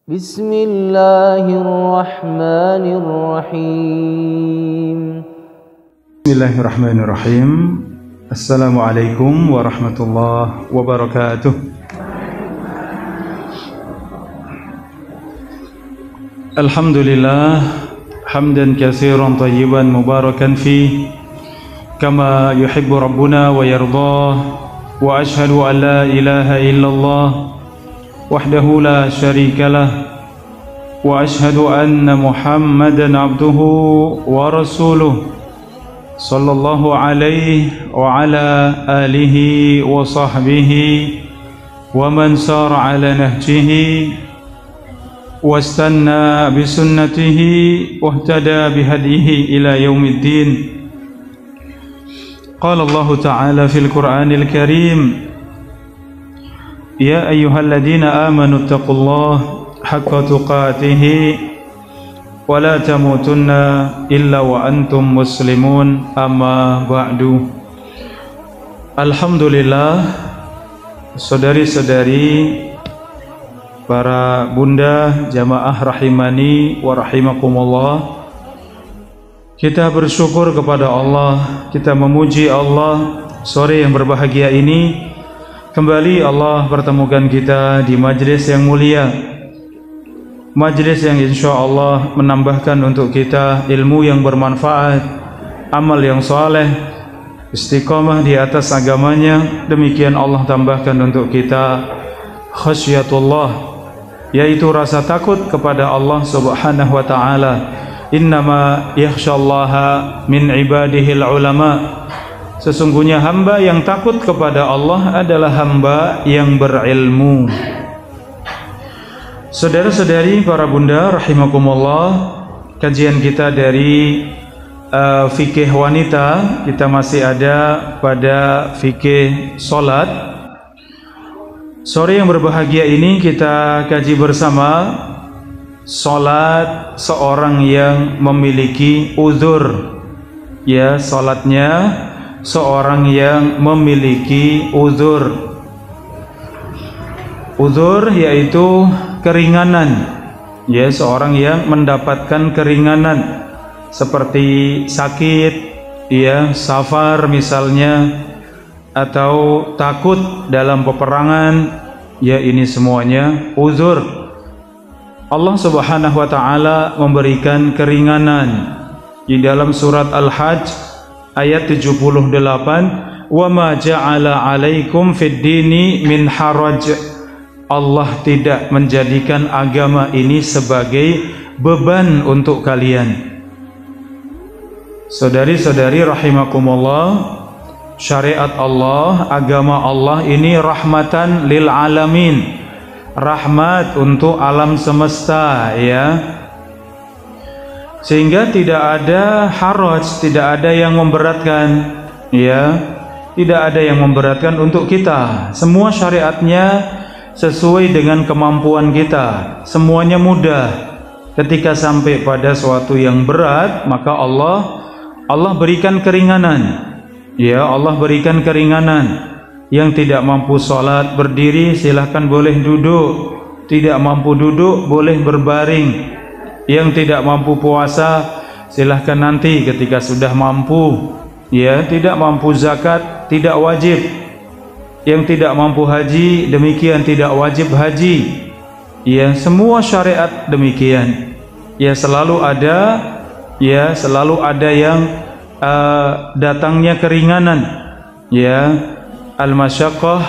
Bismillahirrahmanirrahim. Bismillahirrahmanirrahim. Assalamualaikum warahmatullahi wabarakatuh. Alhamdulillah hamdan katsiran thayyiban mubarakan fi kama yuhibbu rabbuna wa yardah, wa ashhadu an la ilaha illallah wahdahu la syarikalah, wa ashhadu anna Muhammadan abduhu wa rasuluh sallallahu alaihi wa ala alihi wa sahbihi wa man sara ala nahjihi wastanna bisunnatihi wahtada bihadihi ila yaumiddin. Qala Allah Ta'ala fil Qur'anil Karim, ya ayyuhalladzina amanu taqullaha haqqa tuqatih wa la tamutunna illa wa antum muslimun, amma ba'du. Alhamdulillah, saudari-saudari, para bunda jamaah rahimani wa rahimakumullah, kita bersyukur kepada Allah, kita memuji Allah. Sore yang berbahagia ini kembali Allah pertemukan kita di majlis yang mulia, majlis yang insya Allah menambahkan untuk kita ilmu yang bermanfaat, amal yang saleh, istiqamah di atas agamanya. Demikian Allah tambahkan untuk kita khasyatullah, yaitu rasa takut kepada Allah subhanahu wa ta'ala. Innama yakhshallaha min ibadihil ulama. Sesungguhnya hamba yang takut kepada Allah adalah hamba yang berilmu. Saudara-saudari, para bunda rahimakumullah, kajian kita dari fikih wanita, kita masih ada pada fikih solat. Sore yang berbahagia ini kita kaji bersama solat seorang yang memiliki uzur. Ya, solatnya seorang yang memiliki uzur. Uzur yaitu keringanan. Ya, seorang yang mendapatkan keringanan seperti sakit, ya, safar misalnya, atau takut dalam peperangan. Ya, ini semuanya uzur. Allah subhanahu wa ta'ala memberikan keringanan di dalam surat Al-Hajj ayat 78, wa ma ja'ala 'alaikum fid dini min haraj. Allah tidak menjadikan agama ini sebagai beban untuk kalian. Saudari-saudari rahimakumullah, syariat Allah, agama Allah ini rahmatan lil alamin, rahmat untuk alam semesta, ya. Sehingga tidak ada haraj, tidak ada yang memberatkan, ya. Tidak ada yang memberatkan untuk kita. Semua syariatnya sesuai dengan kemampuan kita. Semuanya mudah. Ketika sampai pada suatu yang berat, maka Allah berikan keringanan. Ya, Allah berikan keringanan. Yang tidak mampu sholat berdiri, silahkan boleh duduk. Tidak mampu duduk, boleh berbaring. Yang tidak mampu puasa, silahkan nanti ketika sudah mampu. Ya, tidak mampu zakat, tidak wajib. Yang tidak mampu haji, demikian tidak wajib haji. Ya, semua syariat demikian. Ya, selalu ada, ya, selalu ada yang datangnya keringanan. Ya, al-masyaqqah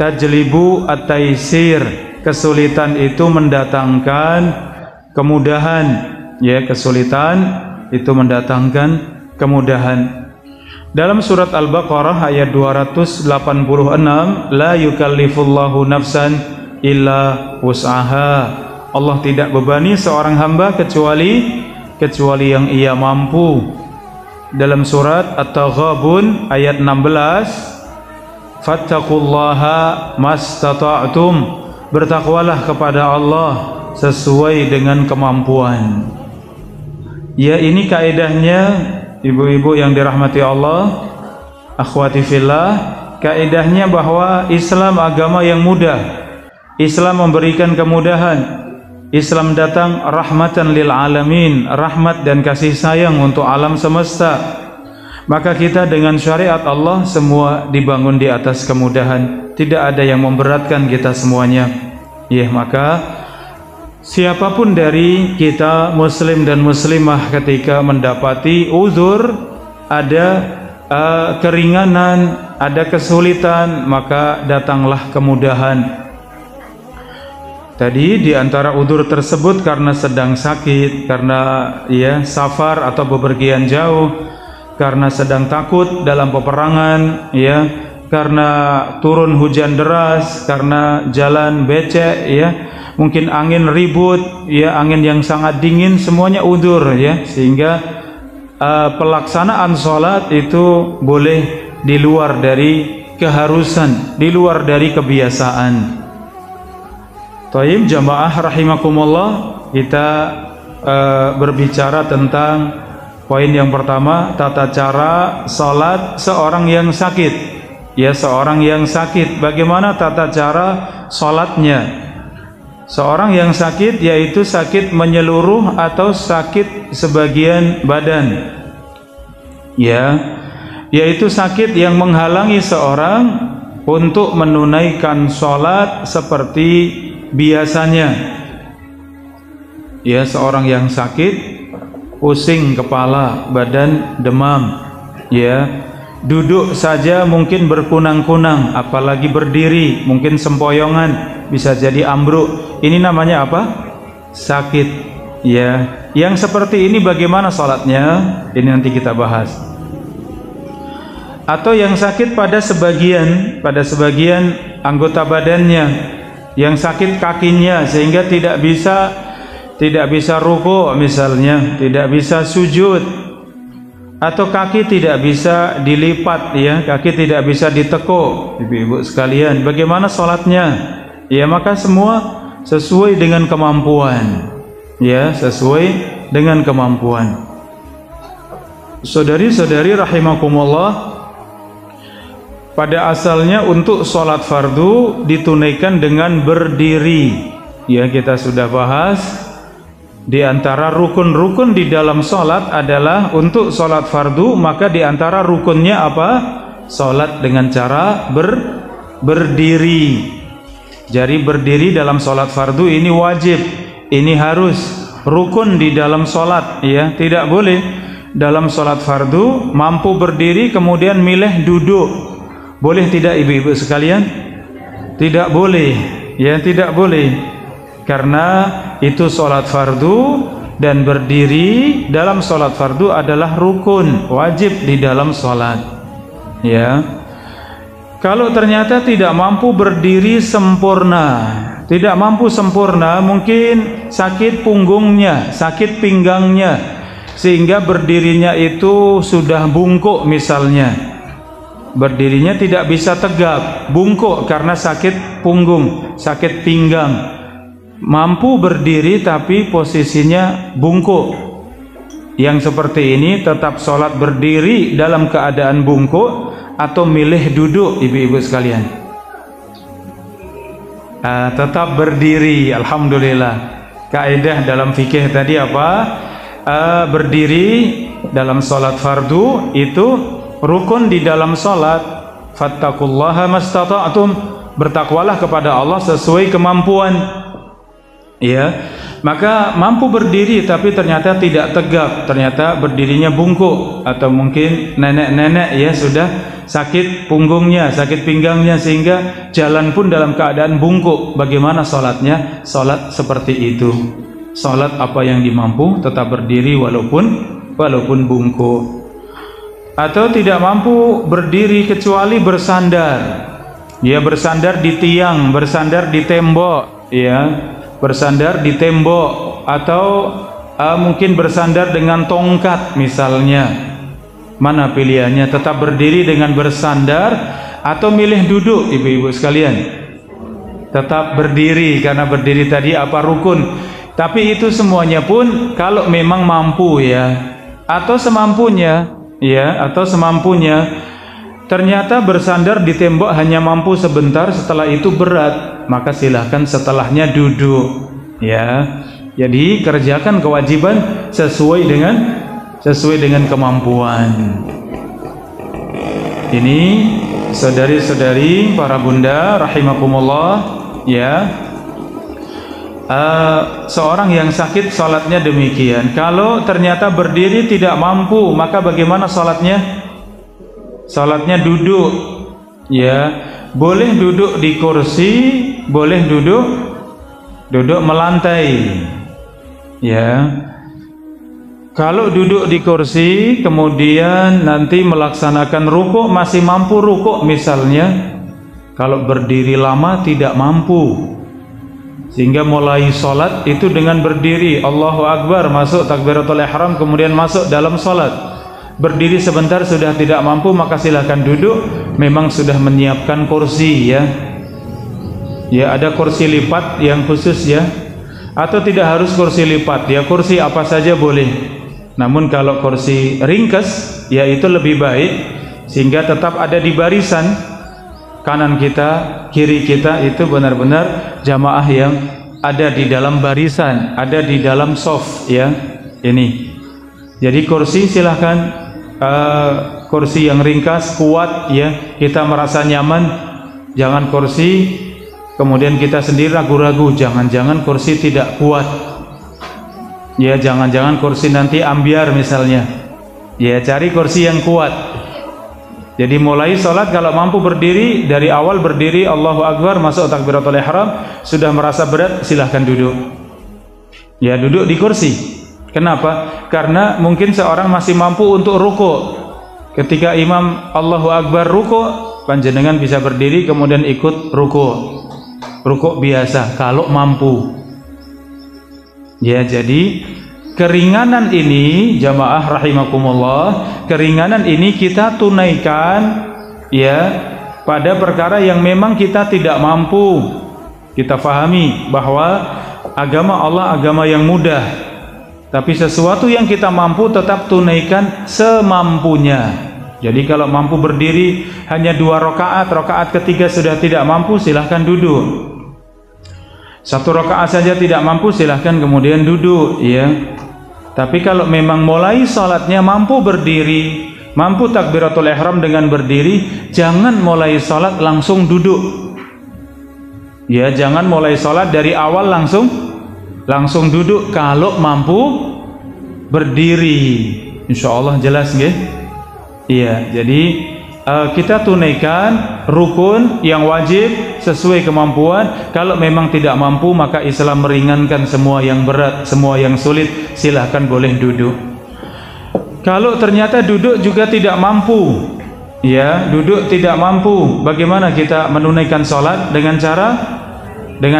tajlibu at-taisir. Kesulitan itu mendatangkan kemudahan. Ya, kesulitan itu mendatangkan kemudahan. Dalam surat Al-Baqarah ayat 286, la yukallifullahu nafsan illa wus'aha. Allah tidak bebani seorang hamba kecuali yang ia mampu. Dalam surat At-Taghabun ayat 16, fattaqullaha mastata'tum. Bertakwalah kepada Allah sesuai dengan kemampuan. Ya, ini kaedahnya ibu-ibu yang dirahmati Allah, akhwati fillah, kaedahnya bahwa Islam agama yang mudah. Islam memberikan kemudahan. Islam datang rahmatan lil alamin, rahmat dan kasih sayang untuk alam semesta. Maka kita dengan syariat Allah semua dibangun di atas kemudahan, tidak ada yang memberatkan kita semuanya. Ya, maka siapapun dari kita muslim dan muslimah ketika mendapati uzur, ada keringanan, ada kesulitan, maka datanglah kemudahan. Tadi di antara uzur tersebut karena sedang sakit, karena ya safar atau bepergian jauh, karena sedang takut dalam peperangan, ya, karena turun hujan deras, karena jalan becek, ya, mungkin angin ribut, ya, angin yang sangat dingin, semuanya uzur, ya, sehingga pelaksanaan sholat itu boleh di luar dari keharusan, di luar dari kebiasaan. Taib jamaah rahimakumullah, kita berbicara tentang poin yang pertama, tata cara salat seorang yang sakit. Ya, seorang yang sakit, bagaimana tata cara salatnya? Seorang yang sakit yaitu sakit menyeluruh atau sakit sebagian badan. Ya, yaitu sakit yang menghalangi seorang untuk menunaikan salat seperti biasanya. Ya, seorang yang sakit, pusing kepala, badan demam, ya, duduk saja mungkin berkunang-kunang, apalagi berdiri mungkin sempoyongan, bisa jadi ambruk. Ini namanya apa? Sakit. Ya, yang seperti ini bagaimana salatnya? Ini nanti kita bahas. Atau yang sakit pada sebagian anggota badannya, yang sakit kakinya sehingga tidak bisa ruku misalnya, tidak bisa sujud, atau kaki tidak bisa dilipat, ya, kaki tidak bisa ditekuk. Ibu-ibu sekalian, bagaimana salatnya? Ya, maka semua sesuai dengan kemampuan, ya, sesuai dengan kemampuan. Saudari-saudari rahimakumullah, pada asalnya untuk sholat fardu ditunaikan dengan berdiri. Ya, kita sudah bahas di antara rukun-rukun di dalam sholat adalah untuk sholat fardu, maka di antara rukunnya apa? Sholat dengan cara berdiri. Jadi berdiri dalam sholat fardu ini wajib, ini harus rukun di dalam sholat. Ya, tidak boleh dalam sholat fardu mampu berdiri kemudian milih duduk. Boleh tidak ibu-ibu sekalian? Tidak boleh, ya, tidak boleh. Karena itu sholat fardu dan berdiri dalam sholat fardu adalah rukun, wajib di dalam sholat. Ya, kalau ternyata tidak mampu berdiri sempurna, tidak mampu sempurna, mungkin sakit punggungnya, sakit pinggangnya, sehingga berdirinya itu sudah bungkuk misalnya. Berdirinya tidak bisa tegak, bungkuk karena sakit punggung, sakit pinggang. Mampu berdiri tapi posisinya bungkuk. Yang seperti ini tetap sholat berdiri dalam keadaan bungkuk atau milih duduk, ibu-ibu sekalian? Tetap berdiri, alhamdulillah. Kaidah dalam fikih tadi apa? Berdiri dalam sholat fardu itu rukun di dalam sholat. Fattaqullaha mastata'tum, bertakwalah kepada Allah sesuai kemampuan. Ya, maka mampu berdiri tapi ternyata tidak tegak, ternyata berdirinya bungkuk, atau mungkin nenek-nenek, ya, sudah sakit punggungnya, sakit pinggangnya sehingga jalan pun dalam keadaan bungkuk. Bagaimana sholatnya? Sholat seperti itu. Sholat apa yang dimampu, tetap berdiri walaupun bungkuk. Atau tidak mampu berdiri kecuali bersandar, ya, bersandar di tiang, bersandar di tembok, ya, bersandar di tembok, atau mungkin bersandar dengan tongkat misalnya. Mana pilihannya? Tetap berdiri dengan bersandar atau milih duduk, ibu-ibu sekalian? Tetap berdiri, karena berdiri tadi apa? Rukun. Tapi itu semuanya pun kalau memang mampu, ya, atau semampunya. Ya, atau semampunya. Ternyata bersandar di tembok hanya mampu sebentar, setelah itu berat, maka silahkan setelahnya duduk. Ya, jadi kerjakan kewajiban sesuai dengan kemampuan. Ini saudari-saudari, para bunda rahimakumullah, ya. Seorang yang sakit salatnya demikian. Kalau ternyata berdiri tidak mampu, maka bagaimana salatnya? Salatnya duduk, ya. Boleh duduk di kursi, boleh duduk melantai, ya. Kalau duduk di kursi kemudian nanti melaksanakan rukuk masih mampu rukuk misalnya, kalau berdiri lama tidak mampu, sehingga mulai sholat itu dengan berdiri, Allahu Akbar, masuk takbiratul ihram, kemudian masuk dalam sholat. Berdiri sebentar sudah tidak mampu, maka silahkan duduk. Memang sudah menyiapkan kursi, ya. Ya, ada kursi lipat yang khusus, ya. Atau tidak harus kursi lipat, ya, kursi apa saja boleh. Namun kalau kursi ringkas, ya itu lebih baik, sehingga tetap ada di barisan. Kanan kita, kiri kita itu benar-benar jamaah yang ada di dalam barisan, ada di dalam shaf, ya. Ini. Jadi kursi silahkan, kursi yang ringkas, kuat, ya. Kita merasa nyaman. Jangan kursi kemudian kita sendiri ragu-ragu, jangan-jangan kursi tidak kuat. Ya, jangan-jangan kursi nanti ambiar misalnya. Ya, cari kursi yang kuat. Jadi mulai sholat kalau mampu berdiri, dari awal berdiri Allahu Akbar, masuk takbiratul ihram, sudah merasa berat silahkan duduk. Ya, duduk di kursi. Kenapa? Karena mungkin seorang masih mampu untuk rukuk. Ketika imam Allahu Akbar rukuk, panjenengan bisa berdiri kemudian ikut rukuk. Rukuk biasa kalau mampu. Ya, jadi keringanan ini jamaah rahimakumullah, keringanan ini kita tunaikan, ya, pada perkara yang memang kita tidak mampu. Kita fahami bahwa agama Allah agama yang mudah, tapi sesuatu yang kita mampu tetap tunaikan semampunya. Jadi kalau mampu berdiri hanya 2 rakaat, rakaat ketiga sudah tidak mampu, silahkan duduk. 1 rakaat saja tidak mampu, silahkan kemudian duduk, ya. Tapi kalau memang mulai sholatnya mampu berdiri, mampu takbiratul ihram dengan berdiri, jangan mulai sholat langsung duduk. Ya, jangan mulai sholat dari awal langsung duduk. Kalau mampu berdiri, insya Allah jelas, nggih? Iya, jadi kita tunaikan rukun yang wajib sesuai kemampuan. Kalau memang tidak mampu, maka Islam meringankan semua yang berat, semua yang sulit, silahkan boleh duduk. Kalau ternyata duduk juga tidak mampu, ya, duduk tidak mampu, bagaimana kita menunaikan sholat? Dengan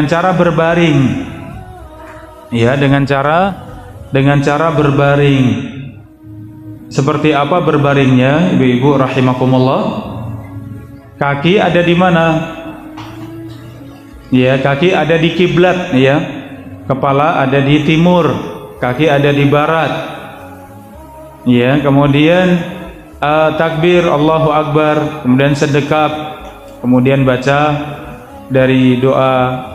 cara berbaring, ya, dengan cara berbaring. Seperti apa berbaringnya, ibu-ibu rahimakumullah? Kaki ada di mana? Ya, kaki ada di kiblat, ya. Kepala ada di timur, kaki ada di barat. Ya, kemudian takbir Allahu Akbar, kemudian sedekap, kemudian baca dari doa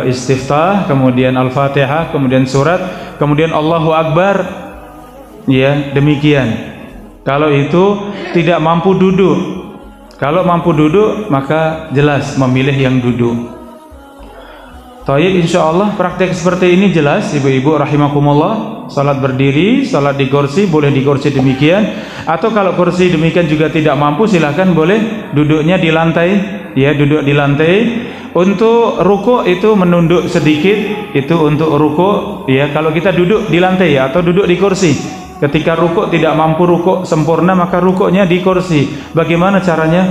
istiftah, kemudian Al-Fatihah, kemudian surat, kemudian Allahu Akbar. Ya, demikian. Kalau itu tidak mampu duduk, kalau mampu duduk maka jelas memilih yang duduk. Tayyib, insyaallah praktek seperti ini jelas ibu-ibu rahimakumullah. Salat berdiri, salat di kursi, boleh di kursi demikian. Atau kalau kursi demikian juga tidak mampu, silahkan boleh duduknya di lantai, ya, duduk di lantai. Untuk rukuk itu menunduk sedikit, itu untuk rukuk, ya. Kalau kita duduk di lantai, ya, atau duduk di kursi. Ketika rukuk tidak mampu rukuk sempurna, maka rukuknya di kursi. Bagaimana caranya?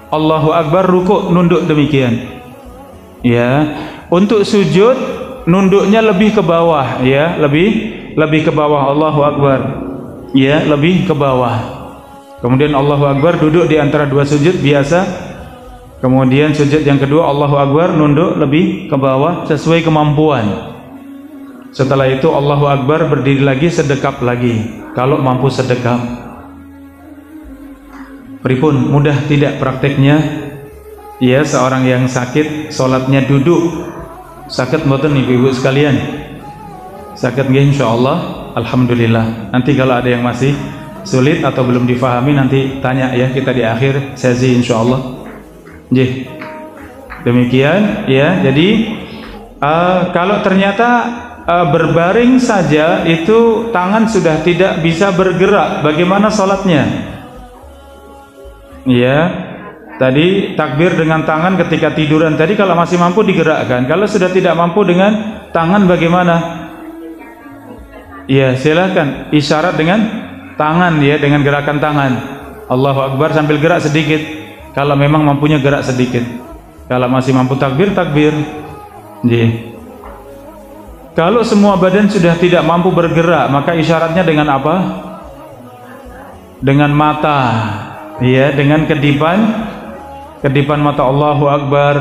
Allahu Akbar, rukuk, nunduk demikian. Ya, untuk sujud nunduknya lebih ke bawah, ya, lebih ke bawah. Allahu Akbar, ya, lebih ke bawah. Kemudian Allahu Akbar, duduk di antara 2 sujud biasa. Kemudian sujud yang kedua Allahu Akbar, nunduk lebih ke bawah sesuai kemampuan. Setelah itu Allahu Akbar, berdiri lagi, sedekap lagi kalau mampu sedekap. Pripun, mudah tidak prakteknya? Ya, seorang yang sakit sholatnya duduk, Sakit mboten ibu-ibu sekalian? Sakit nggih insyaallah. Alhamdulillah. Nanti kalau ada yang masih sulit atau belum difahami nanti tanya ya kita di akhir sesi insyaallah. Nggih. Demikian ya. Jadi kalau ternyata berbaring saja itu tangan sudah tidak bisa bergerak, bagaimana salatnya? Ya. Tadi takbir dengan tangan ketika tiduran tadi kalau masih mampu digerakkan. Kalau sudah tidak mampu dengan tangan bagaimana? Ya silakan isyarat dengan tangan ya, dengan gerakan tangan. Allahu Akbar sambil gerak sedikit. Kalau memang mampunya gerak sedikit. Kalau masih mampu takbir, takbir. Ya. Kalau semua badan sudah tidak mampu bergerak, maka isyaratnya dengan apa? Dengan mata. Ya, dengan kedipan mata. Allahu Akbar,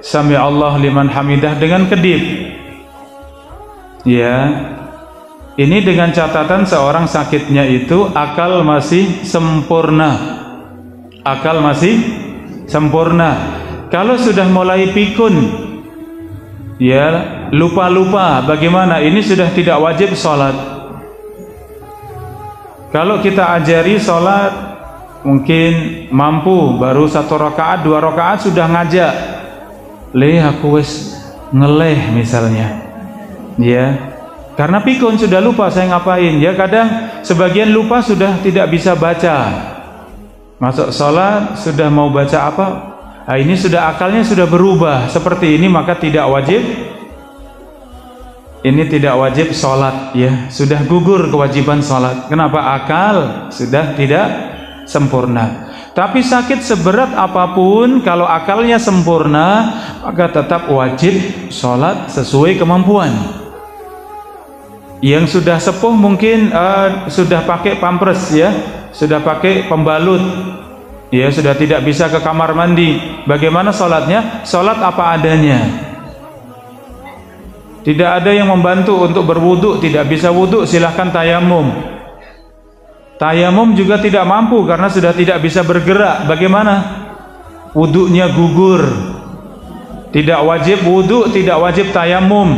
Sami Allah liman hamidah, dengan kedip. Ya. Ini dengan catatan seorang sakitnya itu akal masih sempurna. Akal masih sempurna. Kalau sudah mulai pikun, ya, lupa-lupa, bagaimana? Ini sudah tidak wajib sholat. Kalau kita ajari sholat mungkin mampu baru 1 rakaat 2 rakaat sudah ngajak, aku wis ngeleh misalnya, ya, karena pikun sudah lupa saya ngapain. Ya kadang sebagian lupa sudah tidak bisa baca, masuk sholat sudah mau baca apa, nah, ini sudah akalnya sudah berubah seperti ini, maka tidak wajib. Ini tidak wajib sholat ya, sudah gugur kewajiban sholat. Kenapa? Akal sudah tidak sempurna. Tapi sakit seberat apapun, kalau akalnya sempurna, maka tetap wajib sholat sesuai kemampuan. Yang sudah sepuh mungkin sudah pakai pampers ya, sudah pakai pembalut, ya sudah tidak bisa ke kamar mandi. Bagaimana sholatnya? Sholat apa adanya. Tidak ada yang membantu untuk berwudu, tidak bisa wudu, silahkan tayamum. Tayamum juga tidak mampu karena sudah tidak bisa bergerak. Bagaimana? Wudunya gugur. Tidak wajib wudu, tidak wajib tayamum.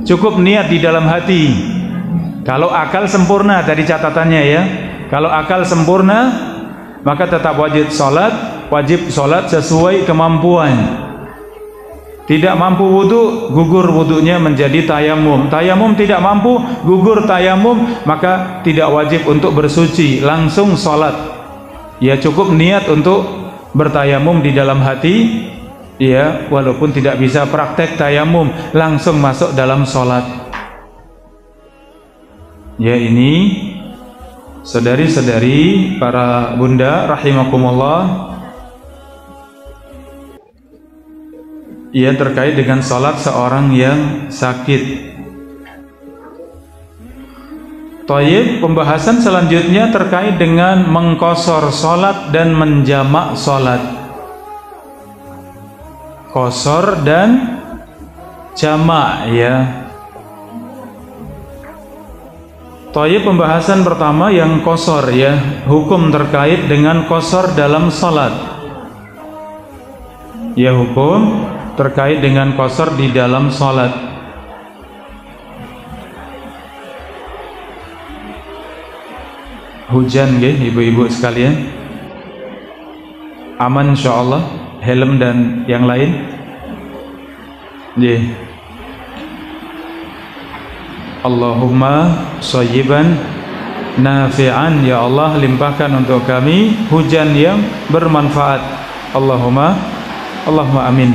Cukup niat di dalam hati. Kalau akal sempurna, tadi catatannya ya. Kalau akal sempurna, maka tetap wajib sholat sesuai kemampuan. Tidak mampu wudu, gugur wudunya menjadi tayamum. Tayamum tidak mampu, gugur tayamum, maka tidak wajib untuk bersuci, langsung sholat. Ya cukup niat untuk bertayamum di dalam hati, ya walaupun tidak bisa praktek tayamum, langsung masuk dalam sholat. Ya ini saudari-saudari para bunda rahimakumullah, ia terkait dengan sholat seorang yang sakit. Thayyib, pembahasan selanjutnya terkait dengan mengqashar sholat dan menjamak sholat. Qashar dan jamak ya. Thayyib, pembahasan pertama yang qashar ya, hukum terkait dengan qashar dalam sholat. Ya hukum terkait dengan qashar di dalam sholat. Hujan nggih ibu-ibu sekalian? Aman insyaallah, helm dan yang lain? Nggih. Allahumma shayyiban nafi'an, ya Allah limpahkan untuk kami hujan yang bermanfaat. Allahumma amin.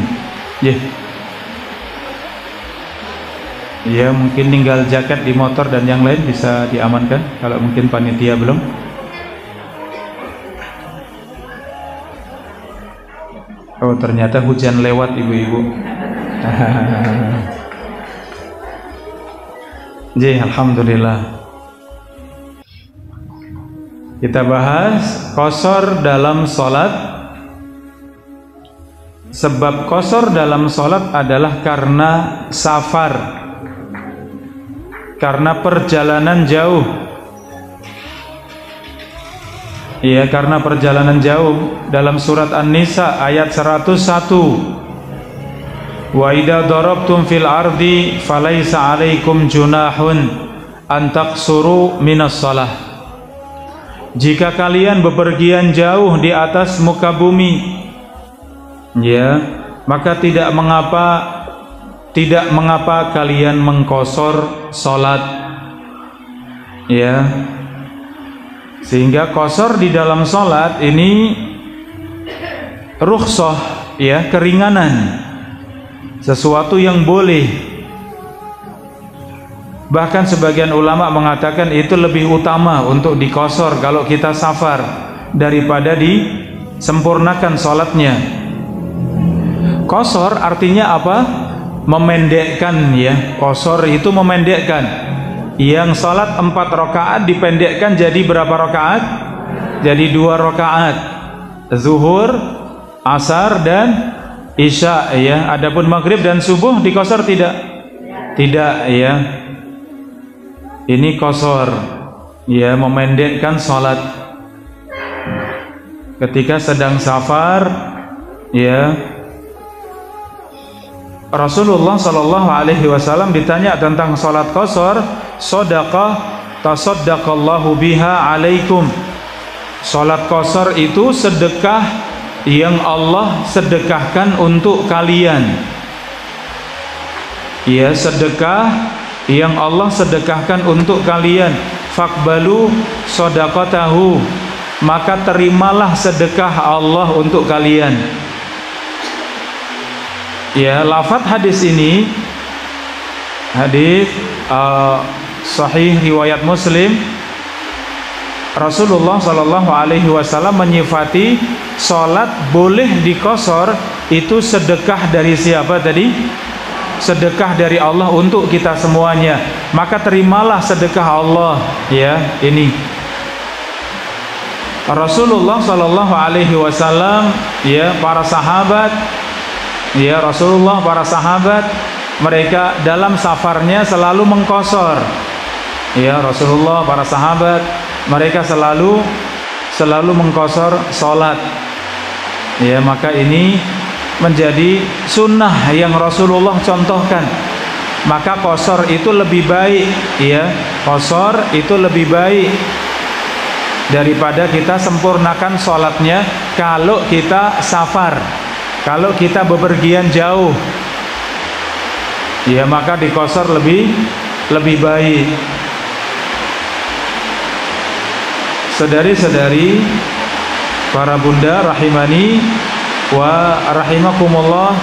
Ya mungkin tinggal jaket di motor dan yang lain bisa diamankan kalau mungkin panitia belum. Oh ternyata hujan lewat ibu-ibu. Alhamdulillah. Kita bahas qashar dalam sholat. Sebab qashar dalam sholat adalah karena safar, karena perjalanan jauh. Iya, karena perjalanan jauh. Dalam surat An-Nisa ayat 101, Wa idza darabtum fil ardi falaisa 'alaikum junahun an taqsuru minas shalah. Jika kalian bepergian jauh di atas muka bumi, ya, maka tidak mengapa kalian mengqasar salat, ya. Sehingga qasar di dalam salat ini rukhsah, ya, keringanan, sesuatu yang boleh. Bahkan sebagian ulama mengatakan itu lebih utama untuk diqasar kalau kita safar daripada disempurnakan salatnya. Qasar artinya apa? Memendekkan, ya. Qasar itu memendekkan. Yang salat 4 rakaat dipendekkan jadi berapa rakaat? Jadi 2 rakaat. Zuhur, asar dan isya, ya. Adapun maghrib dan subuh diqasar tidak? Tidak, ya. Ini qasar, ya, memendekkan salat. Ketika sedang safar, ya, Rasulullah sallallahu alaihi wasallam ditanya tentang salat qasar, shadaqah tasaddaqallahu biha alaikum. Salat qasar itu sedekah yang Allah sedekahkan untuk kalian. Ya, sedekah yang Allah sedekahkan untuk kalian. Faqbalu shadaqatahu, maka terimalah sedekah Allah untuk kalian. Ya, lafaz hadis ini hadis sahih riwayat Muslim. Rasulullah sallallahu alaihi wasallam menyifati salat boleh diqasar itu sedekah dari siapa tadi? Sedekah dari Allah untuk kita semuanya. Maka terimalah sedekah Allah, ya. Ini Rasulullah sallallahu alaihi wasallam, ya, para sahabat, ya, Rasulullah, para sahabat, mereka dalam safarnya selalu mengqasar. Ya, Rasulullah, para sahabat, mereka selalu mengqasar salat. Ya, maka ini menjadi sunnah yang Rasulullah contohkan. Maka qasar itu lebih baik, ya. Qasar itu lebih baik daripada kita sempurnakan salatnya kalau kita safar, kalau kita bepergian jauh. Ya, maka diqasar lebih baik. Saudari-saudari, para bunda rahimani wa rahimakumullah,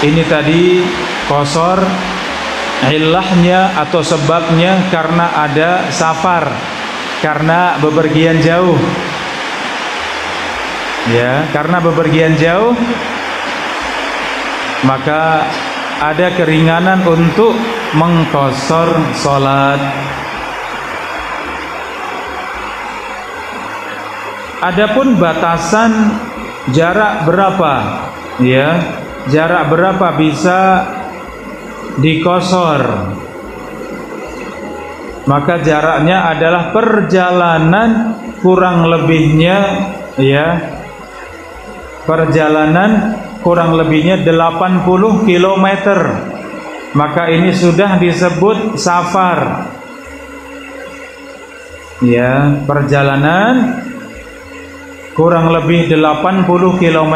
ini tadi qasar illahnya atau sebabnya karena ada safar, karena bepergian jauh. Ya, karena bepergian jauh maka ada keringanan untuk mengqasar salat. Adapun batasan jarak berapa, ya, jarak berapa bisa diqasar, maka jaraknya adalah perjalanan kurang lebihnya, ya, perjalanan kurang lebihnya 80 km. Maka ini sudah disebut safar. Ya, perjalanan kurang lebih 80 km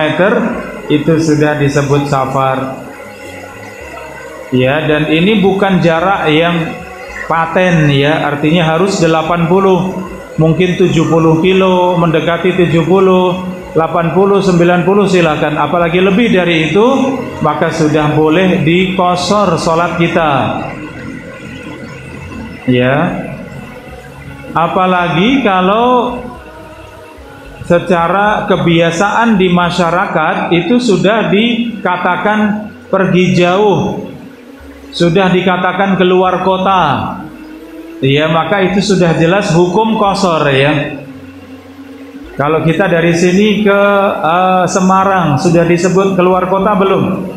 itu sudah disebut safar. Ya, dan ini bukan jarak yang paten, ya, artinya harus 80, mungkin 70 kilo, mendekati 70, 80, 90 silakan. Apalagi lebih dari itu maka sudah boleh diqasar salat kita. Ya. Apalagi kalau secara kebiasaan di masyarakat itu sudah dikatakan pergi jauh, sudah dikatakan keluar kota, ya, maka itu sudah jelas hukum qasar, ya. Kalau kita dari sini ke Semarang sudah disebut keluar kota belum?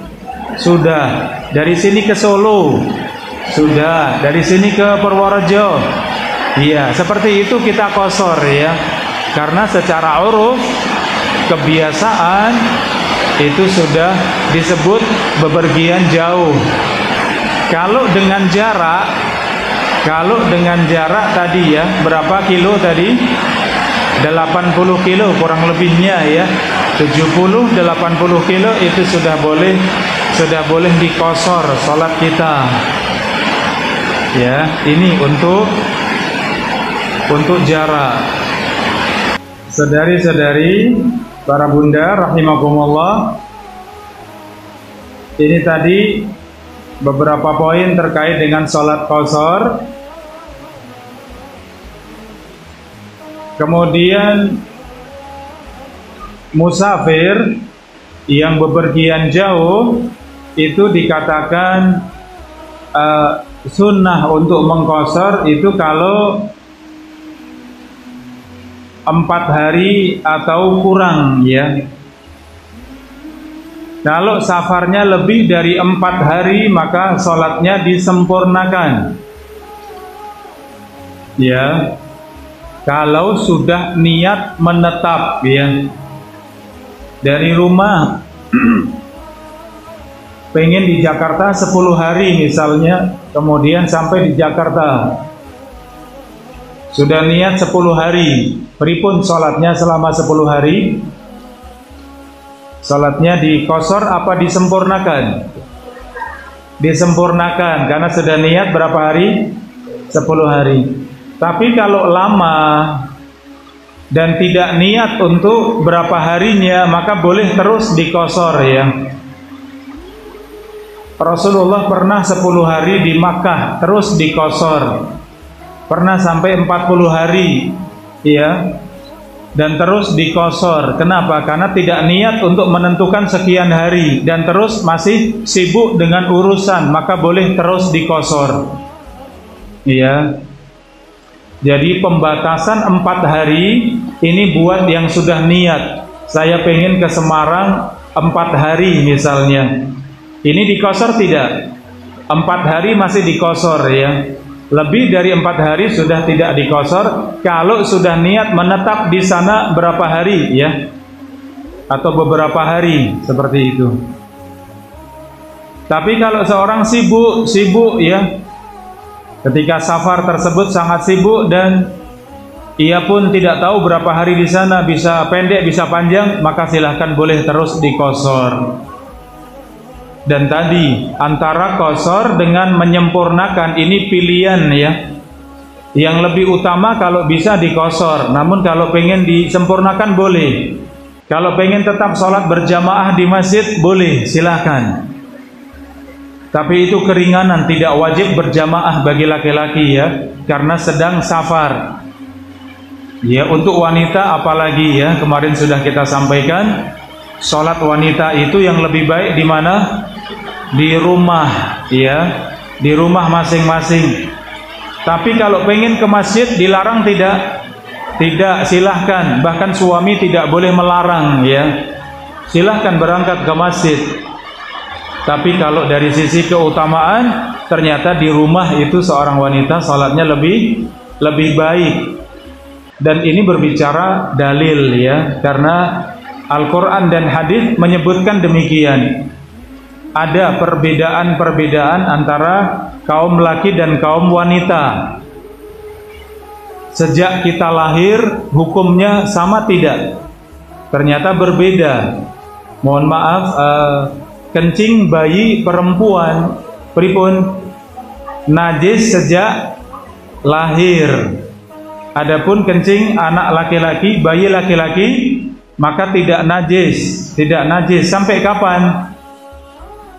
Sudah. Dari sini ke Solo sudah. Dari sini ke Purworejo, iya, seperti itu kita qasar, ya. Karena secara uruf kebiasaan itu sudah disebut bepergian jauh. Kalau dengan jarak tadi ya, berapa kilo tadi? 80 kilo kurang lebihnya ya. 70-80 kilo itu sudah boleh dikosor salat kita. Ya, ini untuk jarak. Saudari-saudari, para bunda rahimakumullah, ini tadi beberapa poin terkait dengan salat qashar. Kemudian musafir yang bepergian jauh itu dikatakan sunnah untuk mengqashar itu kalau 4 hari atau kurang ya. Kalau safarnya lebih dari 4 hari maka sholatnya disempurnakan ya. Kalau sudah niat menetap ya, dari rumah pengen di Jakarta 10 hari misalnya, kemudian sampai di Jakarta sudah niat 10 hari, pripun sholatnya selama 10 hari? Sholatnya dikosor apa disempurnakan? Disempurnakan, karena sudah niat berapa hari? 10 hari. Tapi kalau lama dan tidak niat untuk berapa harinya, maka boleh terus dikosor ya. Rasulullah pernah 10 hari di Makkah terus dikosor, pernah sampai 40 hari ya, dan terus dikosor. Kenapa? Karena tidak niat untuk menentukan sekian hari dan terus masih sibuk dengan urusan, maka boleh terus dikosor ya. Jadi pembatasan 4 hari ini buat yang sudah niat, saya pengen ke Semarang 4 hari misalnya, ini dikosor tidak? 4 hari masih dikosor ya. Lebih dari 4 hari sudah tidak dikosor kalau sudah niat menetap di sana berapa hari ya, atau beberapa hari seperti itu. Tapi kalau seorang sibuk ya, ketika safar tersebut sangat sibuk dan ia pun tidak tahu berapa hari di sana, bisa pendek bisa panjang, maka silahkan boleh terus dikosor. Dan tadi antara qashar dengan menyempurnakan ini pilihan ya. Yang lebih utama kalau bisa dikosor, namun kalau pengen disempurnakan boleh. Kalau pengen tetap sholat berjamaah di masjid boleh, silahkan. Tapi itu keringanan, tidak wajib berjamaah bagi laki-laki ya, karena sedang safar. Ya, untuk wanita apalagi ya, kemarin sudah kita sampaikan, sholat wanita itu yang lebih baik di mana? Di rumah ya, di rumah masing-masing. Tapi kalau pengen ke masjid dilarang tidak? Tidak, silahkan. Bahkan suami tidak boleh melarang ya. Silahkan berangkat ke masjid. Tapi kalau dari sisi keutamaan, ternyata di rumah itu seorang wanita sholatnya lebih baik. Dan ini berbicara dalil ya, karena Al-Quran dan hadis menyebutkan demikian. Ada perbedaan-perbedaan antara kaum laki dan kaum wanita. Sejak kita lahir hukumnya sama tidak? Ternyata berbeda. Mohon maaf, kencing bayi perempuan pripun? Najis sejak lahir. Adapun kencing anak laki-laki, bayi laki-laki, maka tidak najis. Tidak najis sampai kapan?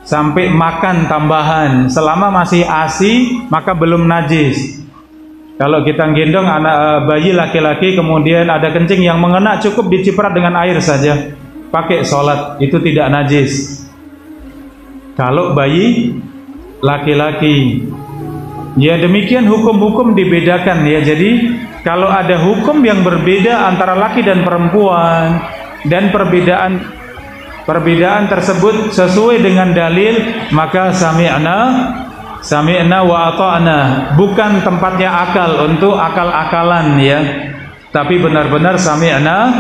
Sampai makan tambahan. Selama masih ASI maka belum najis. Kalau kita gendong anak bayi laki-laki kemudian ada kencing yang mengena, cukup diciprat dengan air saja, pakai sholat, itu tidak najis. Kalau bayi laki-laki ya, demikian hukum-hukum dibedakan ya. Jadi kalau ada hukum yang berbeda antara laki dan perempuan, dan perbedaan tersebut sesuai dengan dalil, maka sami'na wa ata'na. Bukan tempatnya akal untuk akal-akalan ya, tapi benar-benar sami'na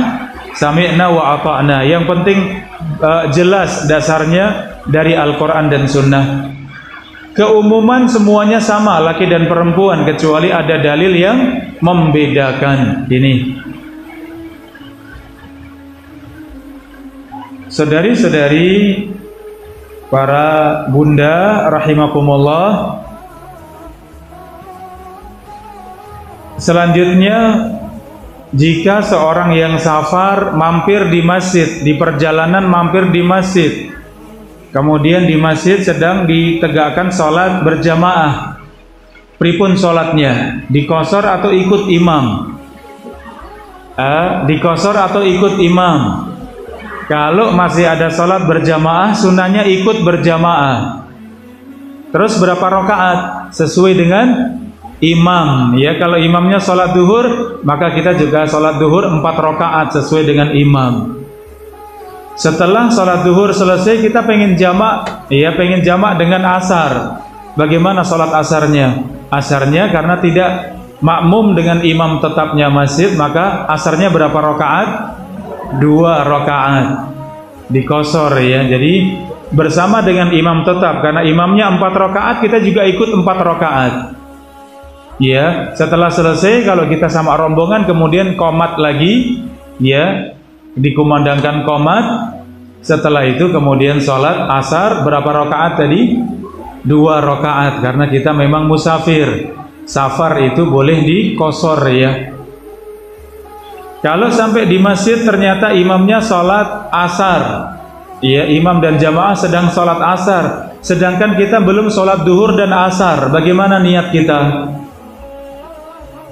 sami'na wa ata'na. Yang penting jelas dasarnya dari Al-Quran dan Sunnah. Keumuman semuanya sama, laki dan perempuan, kecuali ada dalil yang membedakan. Ini, saudari-saudari, para bunda rahimakumullah, selanjutnya, jika seorang yang safar mampir di masjid, di perjalanan mampir di masjid, kemudian di masjid sedang ditegakkan sholat berjamaah, pripun sholatnya? Dikosor atau ikut imam? Dikosor atau ikut imam? Kalau masih ada sholat berjamaah, sunnahnya ikut berjamaah. Terus berapa rakaat? Sesuai dengan imam. Ya, kalau imamnya sholat duhur, maka kita juga sholat duhur 4 rakaat sesuai dengan imam. Setelah sholat duhur selesai, kita pengen jamak, ya, pengen jamak dengan asar. Bagaimana sholat asarnya? Asarnya karena tidak makmum dengan imam tetapnya masjid, maka asarnya berapa rakaat? 2 rakaat. Dikosor, ya. Jadi bersama dengan imam tetap, karena imamnya 4 rakaat, kita juga ikut 4 rakaat. Ya, setelah selesai, kalau kita sama rombongan, kemudian qomat lagi, ya, dikumandangkan qomat. Setelah itu kemudian sholat asar berapa rakaat tadi? 2 rakaat, karena kita memang musafir. Safar itu boleh dikosor, ya. Kalau sampai di masjid ternyata imamnya sholat asar, ya, imam dan jamaah sedang sholat asar, sedangkan kita belum sholat duhur dan asar, bagaimana niat kita?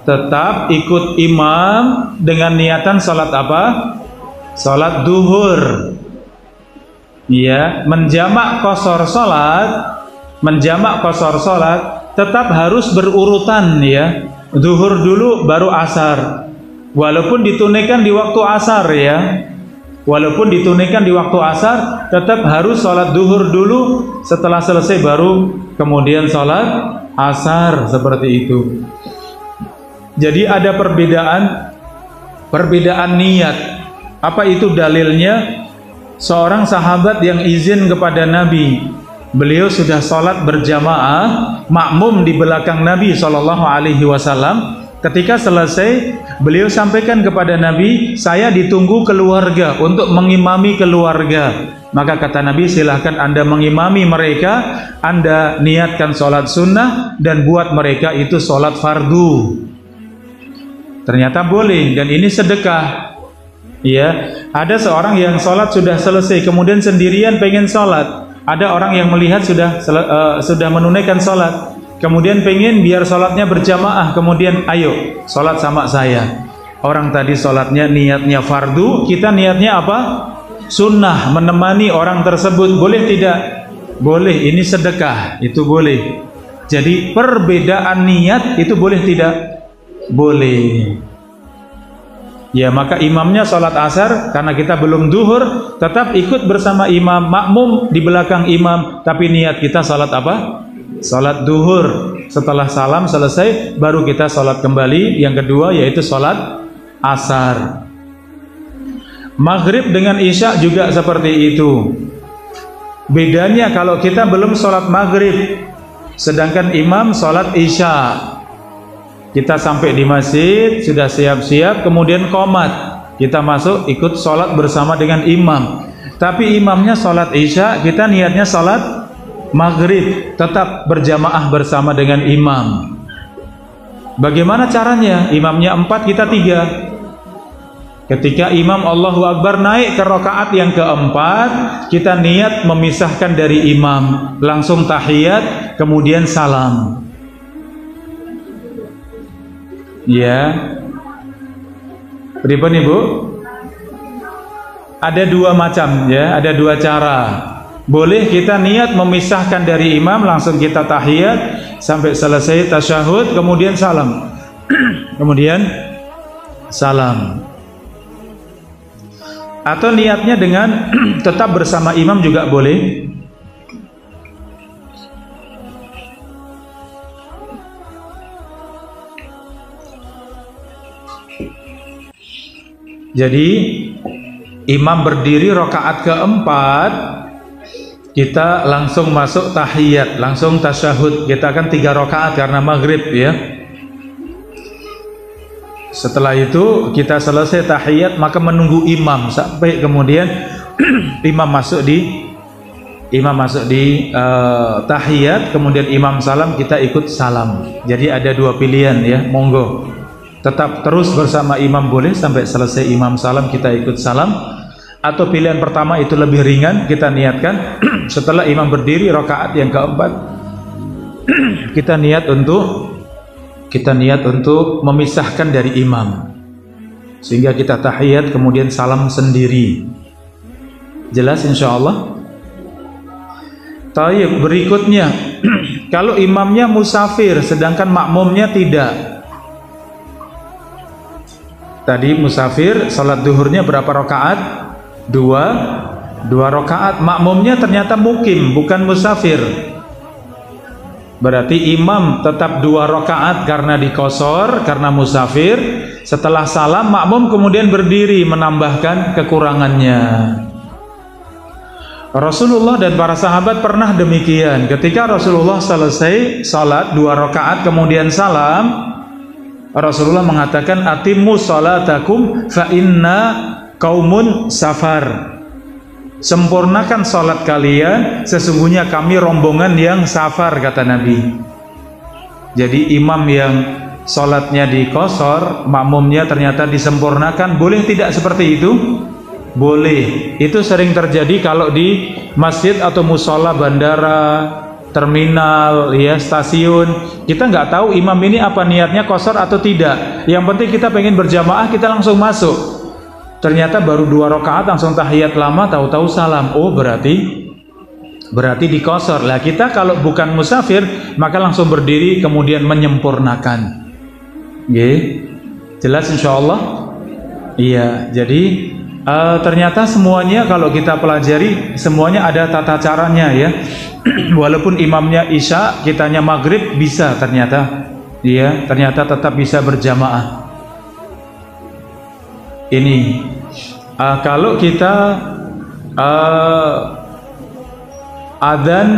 Tetap ikut imam dengan niatan sholat apa? Sholat duhur. Ya, menjamak kosor sholat tetap harus berurutan, ya. Duhur dulu baru asar. Walaupun ditunaikan di waktu asar, ya. Walaupun ditunaikan di waktu asar, tetap harus sholat duhur dulu. Setelah selesai baru kemudian sholat asar, seperti itu. Jadi ada perbedaan niat. Apa itu dalilnya? Seorang sahabat yang izin kepada Nabi, beliau sudah sholat berjamaah, makmum di belakang Nabi SAW. Ketika selesai, beliau sampaikan kepada Nabi, saya ditunggu keluarga untuk mengimami keluarga. Maka kata Nabi, silahkan Anda mengimami mereka, Anda niatkan sholat sunnah dan buat mereka itu sholat fardu. Ternyata boleh, dan ini sedekah. Ya, ada seorang yang sholat sudah selesai, kemudian sendirian pengen sholat. Ada orang yang melihat sudah menunaikan sholat, kemudian pengen biar sholatnya berjamaah, kemudian ayo sholat sama saya. Orang tadi sholatnya niatnya fardu, kita niatnya apa? Sunnah, menemani orang tersebut. Boleh tidak? Boleh, ini sedekah, itu boleh. Jadi perbedaan niat itu boleh tidak? Boleh. Ya, maka imamnya sholat asar, karena kita belum duhur, tetap ikut bersama imam, makmum di belakang imam, tapi niat kita sholat apa? Sholat duhur. Setelah salam selesai, baru kita sholat kembali. Yang kedua yaitu sholat asar. Maghrib dengan isya juga seperti itu. Bedanya kalau kita belum sholat maghrib, sedangkan imam sholat isya. Kita sampai di masjid, sudah siap-siap, kemudian qomat. Kita masuk ikut sholat bersama dengan imam. Tapi imamnya sholat isya, kita niatnya sholat maghrib. Tetap berjamaah bersama dengan imam. Bagaimana caranya? Imamnya 4, kita 3. Ketika imam Allahu Akbar naik ke rakaat yang keempat, kita niat memisahkan dari imam. Langsung tahiyat, kemudian salam. Ya, pripun Ibu? Ada 2 macam, ya, ada 2 cara. Boleh kita niat memisahkan dari imam, langsung kita tahiyat sampai selesai tasyahud, kemudian salam. Kemudian salam. Atau niatnya dengan tetap bersama imam juga boleh. Jadi imam berdiri rakaat keempat, kita langsung masuk tahiyat, langsung tasyahud. Kita akan 3 rakaat karena maghrib ya. Setelah itu kita selesai tahiyat, maka menunggu imam sampai kemudian imam masuk di tahiyat, kemudian imam salam, kita ikut salam. Jadi ada 2 pilihan ya, monggo. Tetap terus bersama imam boleh sampai selesai imam salam kita ikut salam, atau pilihan pertama itu lebih ringan, kita niatkan setelah imam berdiri rakaat yang keempat kita niat untuk memisahkan dari imam, sehingga kita tahiyat kemudian salam sendiri. Jelas insyaallah. Taib, berikutnya kalau imamnya musafir sedangkan makmumnya tidak. Tadi musafir salat duhurnya berapa rakaat? 2 rakaat. Makmumnya ternyata mukim, bukan musafir. Berarti imam tetap 2 rakaat karena dikosor, karena musafir. Setelah salam makmum kemudian berdiri menambahkan kekurangannya. Rasulullah dan para sahabat pernah demikian. Ketika Rasulullah selesai salat 2 rakaat kemudian salam, Rasulullah mengatakan atimmu salatakum fa inna qaumun safar. Sempurnakan salat kalian, sesungguhnya kami rombongan yang safar, kata Nabi. Jadi imam yang salatnya dikosor, makmumnya ternyata disempurnakan, boleh tidak seperti itu? Boleh. Itu sering terjadi kalau di masjid atau musola bandara, terminal, ya, stasiun. Kita nggak tahu imam ini apa niatnya kosor atau tidak. Yang penting kita pengen berjamaah, kita langsung masuk. Ternyata baru 2 rakaat langsung tahiyat lama, tahu-tahu salam. Oh, berarti dikosor. Lah kita kalau bukan musafir maka langsung berdiri kemudian menyempurnakan. Nggih. Jelas insyaallah? Iya, jadi ternyata semuanya kalau kita pelajari semuanya ada tata caranya ya. Walaupun imamnya isya, kitanya maghrib, bisa ternyata. Iya, ternyata tetap bisa berjamaah. Ini kalau kita adzan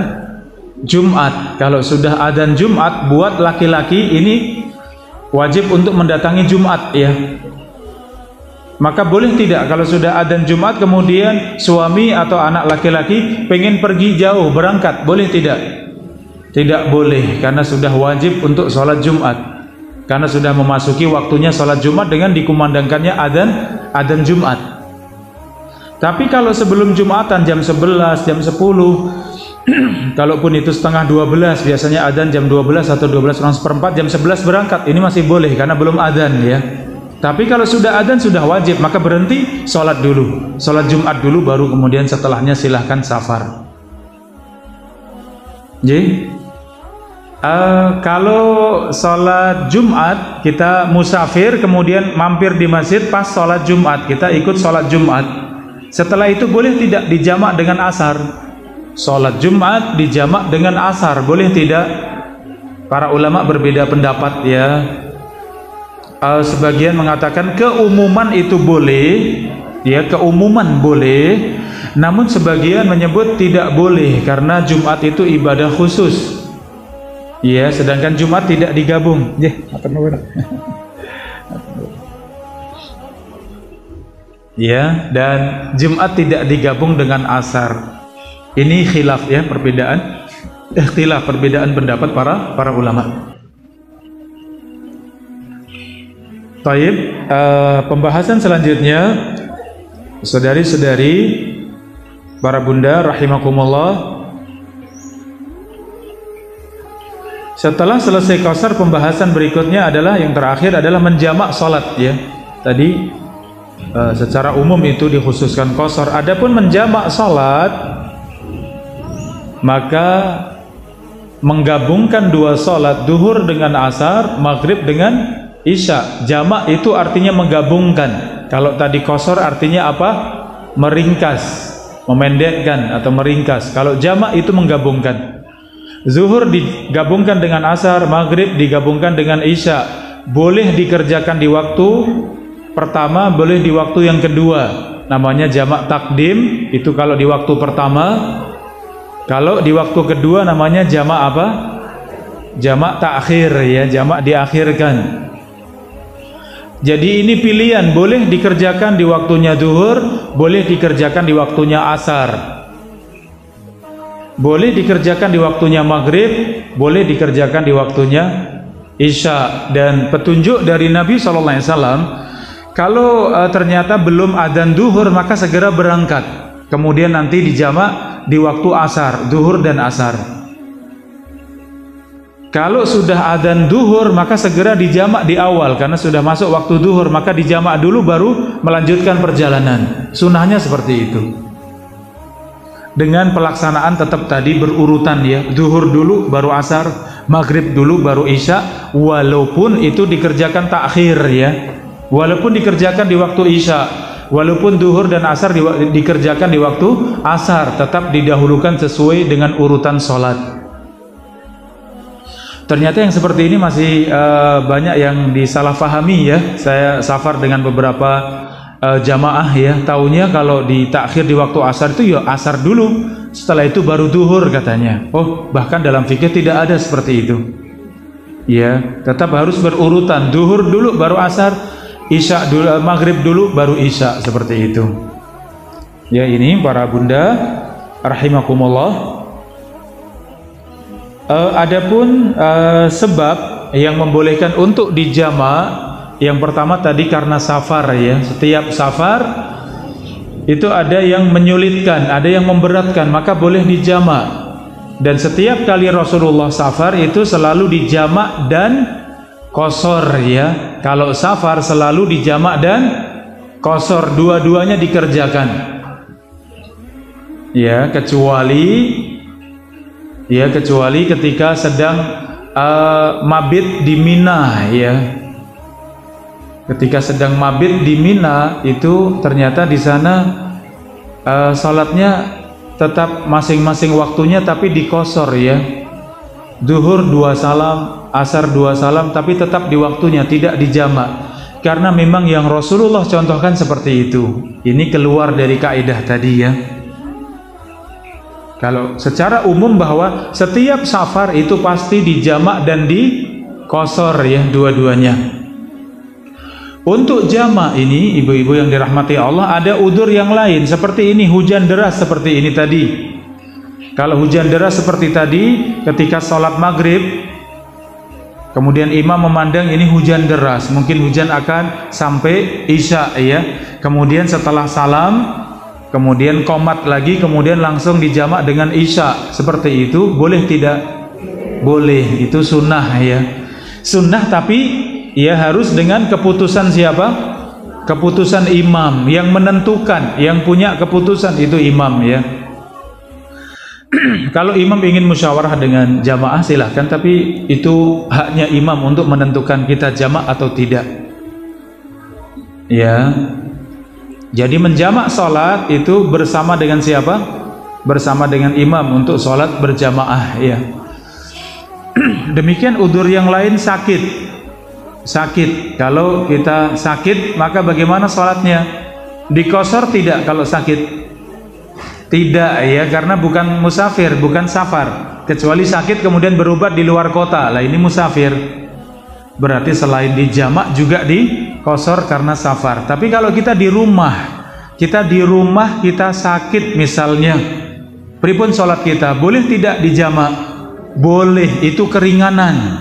Jumat, kalau sudah adzan Jumat buat laki-laki ini wajib untuk mendatangi Jumat ya. Maka boleh tidak kalau sudah adzan Jumat kemudian suami atau anak laki-laki pengen pergi jauh berangkat, boleh tidak? Tidak boleh, karena sudah wajib untuk sholat Jumat. Karena sudah memasuki waktunya sholat Jumat dengan dikumandangkannya adzan Jumat. Tapi kalau sebelum Jumatan jam 11, jam 10, kalaupun itu setengah 12, biasanya adzan jam 12 atau 12:04, jam 11 berangkat, ini masih boleh karena belum adzan ya. Tapi kalau sudah adzan sudah wajib, maka berhenti sholat dulu, sholat Jumat dulu, baru kemudian setelahnya silahkan safar. Jadi kalau sholat Jumat kita musafir kemudian mampir di masjid pas sholat Jumat, kita ikut sholat Jumat. Setelah itu boleh tidak dijamak dengan asar? Sholat Jumat dijamak dengan asar, boleh tidak? Para ulama berbeda pendapat ya. Sebagian mengatakan keumuman itu boleh, ya, keumuman boleh. Namun sebagian menyebut tidak boleh karena Jumat itu ibadah khusus. Ya, sedangkan Jumat tidak digabung. Ya, dan Jumat tidak digabung dengan asar. Ini khilaf ya, perbedaan pendapat para ulama. Taib, pembahasan selanjutnya, saudari-saudari, para bunda rahimakumullah. Setelah selesai qasar, pembahasan berikutnya adalah yang terakhir adalah menjamak salat ya. Tadi secara umum itu dikhususkan qasar. Adapun menjamak salat, maka menggabungkan 2 salat, duhur dengan asar, maghrib dengan isya. Jamak itu artinya menggabungkan. Kalau tadi qasar artinya apa? Meringkas, memendekkan atau meringkas. Kalau jamak itu menggabungkan. Zuhur digabungkan dengan asar, maghrib digabungkan dengan isya. Boleh dikerjakan di waktu pertama, boleh di waktu yang kedua, namanya jamak takdim, itu kalau di waktu pertama. Kalau di waktu kedua namanya jamak apa? Jamak takhir, ya, jamak diakhirkan. Jadi ini pilihan, boleh dikerjakan di waktunya zuhur, boleh dikerjakan di waktunya asar, boleh dikerjakan di waktunya maghrib, boleh dikerjakan di waktunya isya. Dan petunjuk dari Nabi SAW, kalau ternyata belum adzan zuhur maka segera berangkat, kemudian nanti dijamak di waktu asar, zuhur dan asar. Kalau sudah adzan zuhur maka segera dijamak di awal, karena sudah masuk waktu zuhur, maka dijamak dulu baru melanjutkan perjalanan. Sunnahnya seperti itu. Dengan pelaksanaan tetap tadi berurutan, ya, zuhur dulu baru asar, maghrib dulu baru isya, walaupun itu dikerjakan takhir, ya. Walaupun dikerjakan di waktu isya, walaupun zuhur dan asar dikerjakan di waktu asar, tetap didahulukan sesuai dengan urutan sholat. Ternyata yang seperti ini masih banyak yang disalahfahami, ya. Saya safar dengan beberapa jamaah, ya, taunya kalau ditakhir di waktu asar itu ya asar dulu, setelah itu baru zuhur katanya. Oh, bahkan dalam fikih tidak ada seperti itu. Ya, tetap harus berurutan, zuhur dulu baru asar, isya dulu, maghrib dulu baru isya, seperti itu. Ya, ini para bunda rahimakumullah. Adapun sebab yang membolehkan untuk dijamak, yang pertama tadi karena safar, ya. Setiap safar itu ada yang menyulitkan, ada yang memberatkan, maka boleh dijamak. Dan setiap kali Rasulullah safar itu selalu dijamak dan qasar, ya. Kalau safar selalu dijamak dan qasar, dua-duanya dikerjakan. Ya, kecuali ketika sedang mabit di Mina, ya. Ketika sedang mabit di Mina itu ternyata di sana salatnya tetap masing-masing waktunya tapi dikosor, ya. Zuhur 2 salam, asar 2 salam, tapi tetap di waktunya, tidak dijamak. Karena memang yang Rasulullah contohkan seperti itu. Ini keluar dari kaidah tadi, ya. Kalau secara umum bahwa setiap safar itu pasti dijamak dan dikosor, ya, dua-duanya. Untuk jamak ini, ibu-ibu yang dirahmati Allah, ada udzur yang lain seperti ini, hujan deras seperti ini tadi. Kalau hujan deras seperti tadi, ketika sholat maghrib, kemudian imam memandang ini hujan deras, mungkin hujan akan sampai isya, ya. Kemudian setelah salam, kemudian qomat lagi, kemudian langsung dijamak dengan isya, seperti itu boleh tidak? Boleh, itu sunnah, ya. Sunnah, tapi ya harus dengan keputusan siapa? Keputusan imam yang menentukan, yang punya keputusan itu imam, ya. Kalau imam ingin musyawarah dengan jamaah silahkan, tapi itu haknya imam untuk menentukan kita jamak atau tidak, ya. Jadi menjamak sholat itu bersama dengan siapa? Bersama dengan imam untuk sholat berjamaah, ya. Demikian udzur yang lain, sakit. Kalau kita sakit maka bagaimana sholatnya? Dikosor tidak kalau sakit? Tidak, ya, karena bukan musafir, bukan safar. Kecuali sakit kemudian berobat di luar kota, lah ini musafir. Berarti selain dijamak juga dikosor karena safar. Tapi kalau kita di rumah kita sakit misalnya, pripun sholat kita? Boleh tidak dijamak? Boleh, itu keringanan.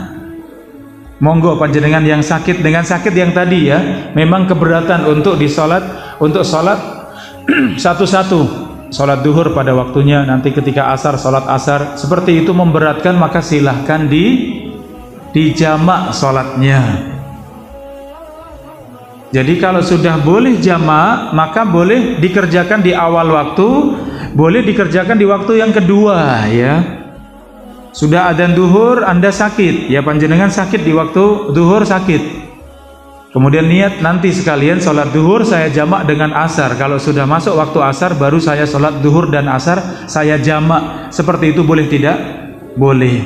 Monggo panjenengan yang sakit dengan sakit yang tadi, ya, memang keberatan untuk untuk sholat satu-satu. Sholat duhur pada waktunya, nanti ketika asar sholat asar, seperti itu memberatkan, maka silahkan dijamak sholatnya. Jadi kalau sudah boleh jamak, maka boleh dikerjakan di awal waktu, boleh dikerjakan di waktu yang kedua, ya. Sudah adzan duhur, Anda sakit, ya, panjenengan sakit di waktu duhur, sakit. Kemudian niat nanti sekalian sholat duhur saya jamak dengan asar. Kalau sudah masuk waktu asar baru saya sholat duhur dan asar saya jamak. Seperti itu boleh tidak? Boleh.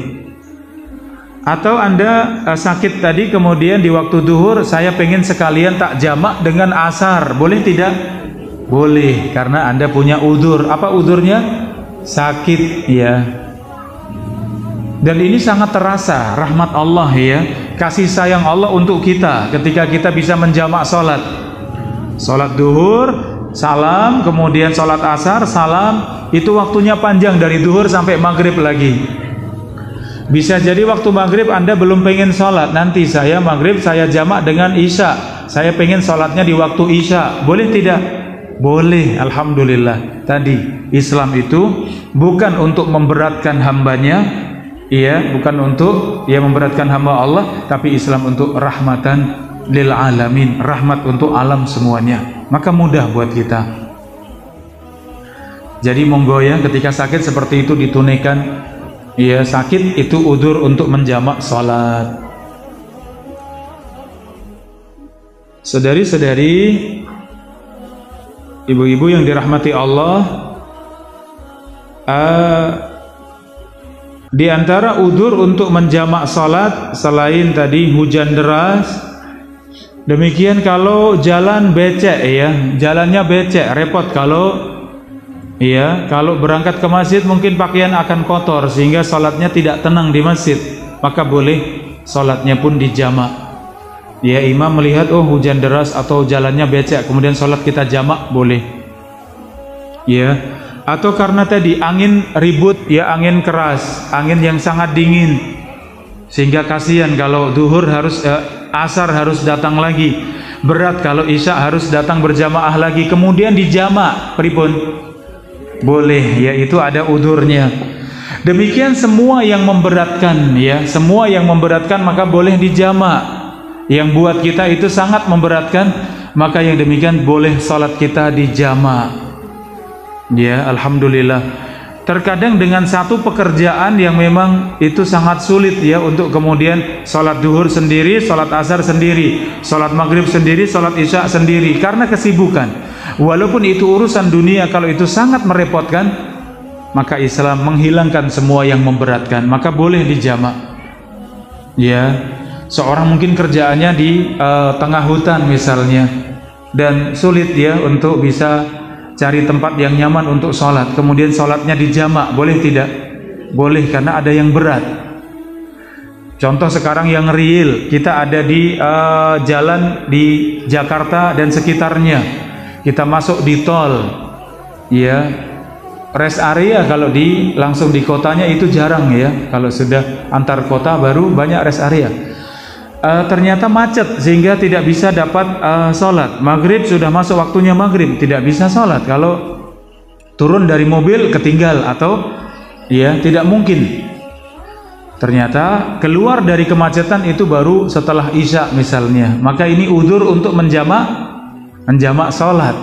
Atau Anda sakit tadi, kemudian di waktu duhur saya pengen sekalian tak jamak dengan asar, boleh tidak? Boleh, karena Anda punya udzur. Apa udzurnya? Sakit, ya. Dan ini sangat terasa rahmat Allah, ya, kasih sayang Allah untuk kita ketika kita bisa menjamak sholat. Sholat duhur, salam, kemudian sholat asar, salam. Itu waktunya panjang dari duhur sampai maghrib lagi. Bisa jadi waktu maghrib Anda belum pengen sholat, nanti saya maghrib saya jamak dengan isya, saya pengen sholatnya di waktu isya, boleh tidak? Boleh, alhamdulillah. Tadi Islam itu bukan untuk memberatkan hambanya, iya, bukan untuk memberatkan hamba Allah, tapi Islam untuk rahmatan lil alamin, rahmat untuk alam semuanya. Maka mudah buat kita. Jadi monggo ya, ketika sakit seperti itu ditunaikan. Iya, sakit itu udzur untuk menjamak sholat. Saudari-saudari, ibu-ibu yang dirahmati Allah, di antara udzur untuk menjamak sholat selain tadi hujan deras, demikian kalau jalan becek, ya, jalannya becek, repot. Kalau berangkat ke masjid mungkin pakaian akan kotor sehingga sholatnya tidak tenang di masjid, maka boleh sholatnya pun dijamak. Ya, imam melihat oh hujan deras atau jalannya becek, kemudian sholat kita jamak, boleh. Ya, atau karena tadi angin ribut, ya, angin keras, angin yang sangat dingin, sehingga kasihan kalau duhur harus asar harus datang lagi, berat kalau isya harus datang berjamaah lagi, kemudian dijamak, pripun? Boleh, ya, itu ada udzurnya. Demikian semua yang memberatkan, ya, semua yang memberatkan maka boleh dijamak. Yang buat kita itu sangat memberatkan, maka yang demikian boleh salat kita dijamak. Ya, alhamdulillah. Terkadang dengan satu pekerjaan yang memang itu sangat sulit, ya, untuk kemudian salat duhur sendiri, salat asar sendiri, salat maghrib sendiri, salat isya sendiri, karena kesibukan. Walaupun itu urusan dunia, kalau itu sangat merepotkan, maka Islam menghilangkan semua yang memberatkan, maka boleh dijamak. Ya, seorang mungkin kerjaannya di tengah hutan misalnya, dan sulit, ya, untuk bisa cari tempat yang nyaman untuk sholat, kemudian sholatnya dijamak, boleh tidak? Boleh, karena ada yang berat. Contoh sekarang yang real, kita ada di jalan di Jakarta dan sekitarnya, kita masuk di tol, ya, rest area kalau langsung di kotanya itu jarang, ya, kalau sudah antar kota baru banyak rest area. Ternyata macet sehingga tidak bisa dapat sholat. Maghrib sudah masuk waktunya maghrib, tidak bisa sholat. Kalau turun dari mobil ketinggal atau, ya, tidak mungkin. Ternyata keluar dari kemacetan itu baru setelah isya misalnya, maka ini udzur untuk menjamak sholat.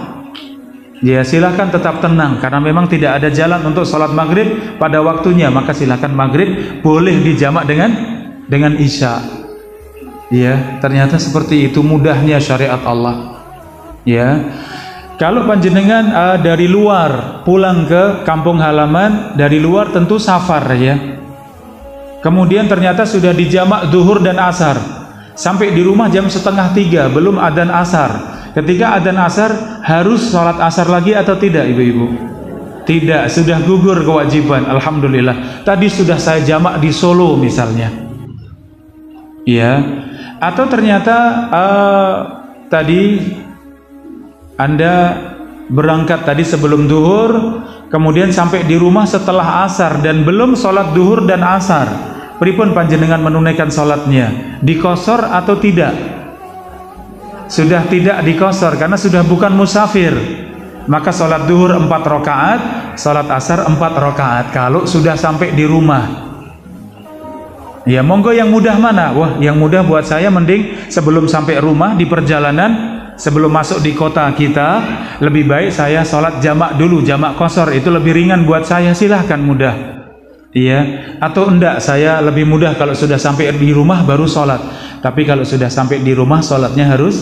Ya, silahkan tetap tenang karena memang tidak ada jalan untuk sholat maghrib pada waktunya, maka silahkan maghrib boleh dijamak dengan isya. Ya, ternyata seperti itu mudahnya syariat Allah. Ya, kalau panjenengan dari luar pulang ke kampung halaman, dari luar tentu safar, ya. Kemudian ternyata sudah dijamak duhur dan asar, sampai di rumah jam 2:30 belum adzan asar. Ketika adzan asar harus sholat asar lagi atau tidak, ibu-ibu? Tidak, sudah gugur kewajiban. Alhamdulillah. Tadi sudah saya jamak di Solo misalnya, ya. Atau ternyata tadi Anda berangkat tadi sebelum duhur, kemudian sampai di rumah setelah asar dan belum sholat duhur dan asar. Pripun panjenengan menunaikan sholatnya? Dikosor atau tidak? Sudah tidak dikosor karena sudah bukan musafir. Maka sholat duhur 4 rakaat, sholat asar 4 rakaat kalau sudah sampai di rumah. Ya, monggo yang mudah mana? Wah, yang mudah buat saya mending sebelum sampai rumah di perjalanan, sebelum masuk di kota kita, lebih baik saya sholat jamak dulu, jamak qashar, itu lebih ringan buat saya, silahkan, mudah. Iya, atau enggak, saya lebih mudah kalau sudah sampai di rumah baru sholat. Tapi kalau sudah sampai di rumah sholatnya harus